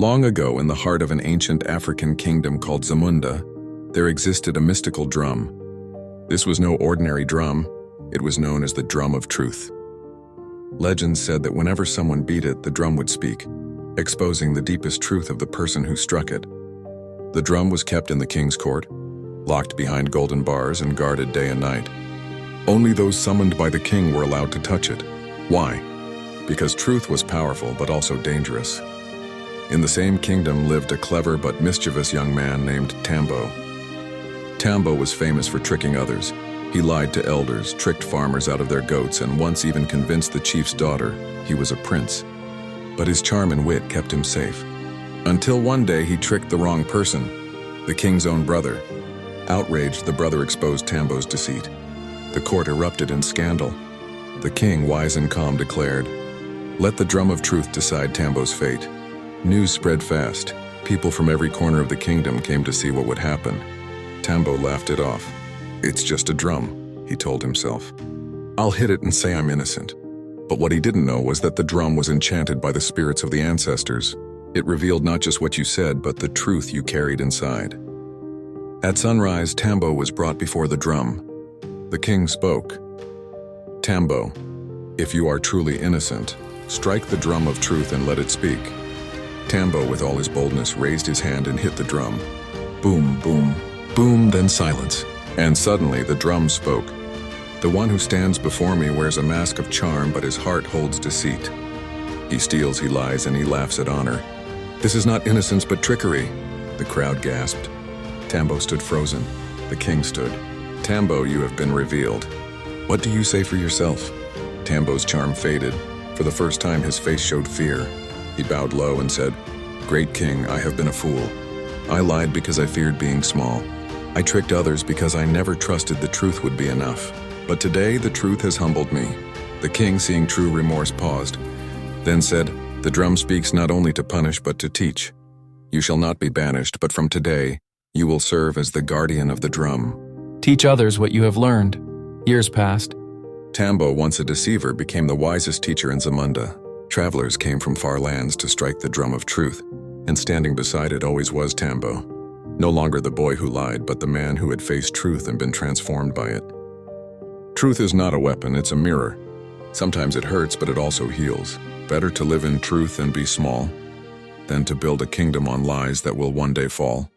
Long ago, in the heart of an ancient African kingdom called Zamunda, there existed a mystical drum. This was no ordinary drum. It was known as the Drum of Truth. Legends said that whenever someone beat it, the drum would speak, exposing the deepest truth of the person who struck it. The drum was kept in the king's court, locked behind golden bars and guarded day and night. Only those summoned by the king were allowed to touch it. Why? Because truth was powerful but also dangerous. In the same kingdom lived a clever but mischievous young man named Tambo. Tambo was famous for tricking others. He lied to elders, tricked farmers out of their goats, and once even convinced the chief's daughter he was a prince. But his charm and wit kept him safe. Until one day he tricked the wrong person, the king's own brother. Outraged, the brother exposed Tambo's deceit. The court erupted in scandal. The king, wise and calm, declared, "Let the drum of truth decide Tambo's fate." News spread fast. People from every corner of the kingdom came to see what would happen. Tambo laughed it off. "It's just a drum," he told himself. "I'll hit it and say I'm innocent." But what he didn't know was that the drum was enchanted by the spirits of the ancestors. It revealed not just what you said, but the truth you carried inside. At sunrise, Tambo was brought before the drum. The king spoke. "Tambo, if you are truly innocent, strike the drum of truth and let it speak." Tambo, with all his boldness, raised his hand and hit the drum. Boom, boom, boom, then silence. And suddenly the drum spoke. "The one who stands before me wears a mask of charm, but his heart holds deceit. He steals, he lies, and he laughs at honor. This is not innocence but trickery." The crowd gasped. Tambo stood frozen. The king stood. "Tambo, you have been revealed. What do you say for yourself?" Tambo's charm faded. For the first time, his face showed fear. He bowed low and said, "Great king, I have been a fool. I lied because I feared being small. I tricked others because I never trusted the truth would be enough. But today the truth has humbled me." The king, seeing true remorse, paused, then said, "The drum speaks not only to punish but to teach. You shall not be banished, but from today you will serve as the guardian of the drum. Teach others what you have learned." Years passed. Tambo, once a deceiver, became the wisest teacher in Zamunda. Travelers came from far lands to strike the drum of truth, and standing beside it always was Tambo. No longer the boy who lied, but the man who had faced truth and been transformed by it. Truth is not a weapon, it's a mirror. Sometimes it hurts, but it also heals. Better to live in truth and be small than to build a kingdom on lies that will one day fall.